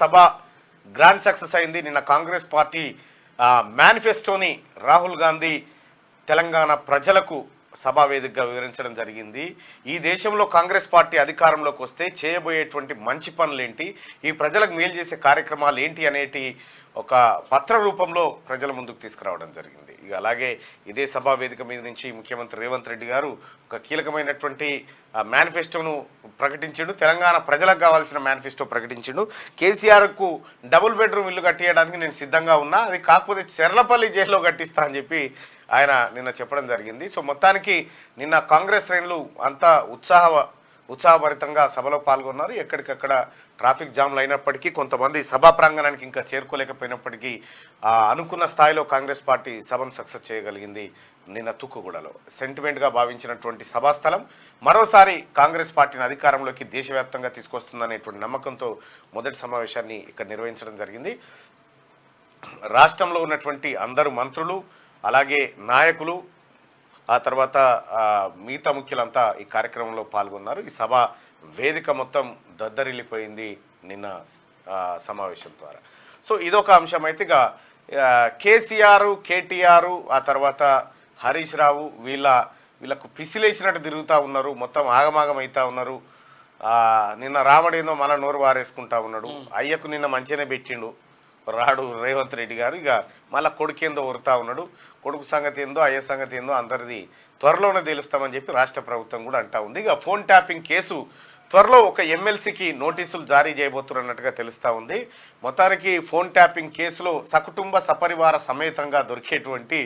సభ grand success అయింది. నిన్న Congress party మేనిఫెస్టోని రాహుల్ గాంధీ తెలంగాణ ప్రజలకు సభా వేదికగా వివరించడం జరిగింది. ఈ దేశంలో కాంగ్రెస్ పార్టీ అధికారంలోకి వస్తే చేయబోయేటువంటి మంచి పనులేంటి, ఈ ప్రజలకు మేలు చేసే కార్యక్రమాలు ఏంటి అనేటి ఒక పత్ర రూపంలో ప్రజల ముందుకు తీసుకురావడం జరిగింది. ఇక అలాగే ఇదే సభా వేదిక మీద నుంచి ముఖ్యమంత్రి రేవంత్ రెడ్డి గారు ఒక కీలకమైనటువంటి మేనిఫెస్టోను ప్రకటించిండు. తెలంగాణ ప్రజలకు కావాల్సిన మేనిఫెస్టో ప్రకటించిండు. కేసీఆర్కు డబుల్ బెడ్రూమ్ ఇల్లు కట్టియడానికి నేను సిద్ధంగా ఉన్నా, అది కాకపోతే చెర్లపల్లి జైల్లో కట్టిస్తా అని చెప్పి ఆయన నిన్న చెప్పడం జరిగింది. సో మొత్తానికి నిన్న కాంగ్రెస్ శ్రేణులు అంతా ఉత్సాహభరితంగా సభలో పాల్గొన్నారు. ఎక్కడికక్కడ ట్రాఫిక్ జామ్లు అయినప్పటికీ కొంతమంది సభా ప్రాంగణానికి ఇంకా చేరుకోలేకపోయినప్పటికీ అనుకున్న స్థాయిలో కాంగ్రెస్ పార్టీ సభను సక్సెస్ చేయగలిగింది. నిన్న తుక్కుగూడలో సెంటిమెంట్గా భావించినటువంటి సభాస్థలం మరోసారి కాంగ్రెస్ పార్టీని అధికారంలోకి దేశవ్యాప్తంగా తీసుకొస్తుందనేటువంటి నమ్మకంతో మొదటి సమావేశాన్ని ఇక్కడ నిర్వహించడం జరిగింది. రాష్ట్రంలో ఉన్నటువంటి అందరు మంత్రులు అలాగే నాయకులు ఆ తర్వాత మిగతా ముఖ్యులంతా ఈ కార్యక్రమంలో పాల్గొన్నారు. ఈ సభ వేదిక మొత్తం దద్దరిల్లిపోయింది నిన్న సమావేశం ద్వారా. సో ఇదొక అంశం. అయితే ఇక కేసీఆర్, కేటీఆర్ ఆ తర్వాత హరీష్ రావు వీళ్ళకు పిసిలేసినట్టు తిరుగుతూ ఉన్నారు, మొత్తం ఆగమాగం అవుతూ ఉన్నారు. నిన్న రావడేందో మళ్ళీ నోరు వారేసుకుంటా ఉన్నాడు. అయ్యకు నిన్న మంచిగానే పెట్టిండు రాడు రేవంత్ రెడ్డి గారు. ఇక మళ్ళీ కొడుకేందో ఉరుతా ఉన్నాడు. కొడుకు సంగతి ఏందో అయ్యే సంగతి ఏందో అందరిది త్వరలోనే తెలుస్తామని చెప్పి రాష్ట్ర ప్రభుత్వం కూడా అంటా ఉంది. ఇక ఫోన్ ట్యాపింగ్ కేసు త్వరలో ఒక ఎమ్మెల్సీకి నోటీసులు జారీ చేయబోతున్నట్టుగా తెలుస్తూ ఉంది. మొత్తానికి ఫోన్ ట్యాపింగ్ కేసులో సకుటుంబ సపరివార సమేతంగా దొరికేటువంటి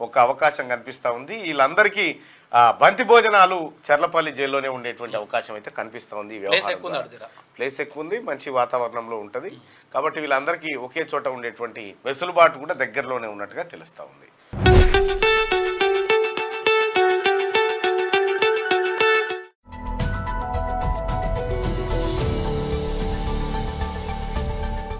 ఒక అవకాశం కనిపిస్తూ ఉంది. వీళ్ళందరికీ బంతి భోజనాలు చెర్లపల్లి జైల్లోనే ఉండేటువంటి అవకాశం అయితే కనిపిస్తూ ఉంది. ప్లేస్ ఎక్కువ ఉంది, మంచి వాతావరణంలో ఉంటుంది కాబట్టి వీళ్ళందరికీ ఒకే చోట ఉండేటువంటి వెసులుబాటు కూడా దగ్గరలోనే ఉన్నట్టుగా తెలుస్తూ ఉంది.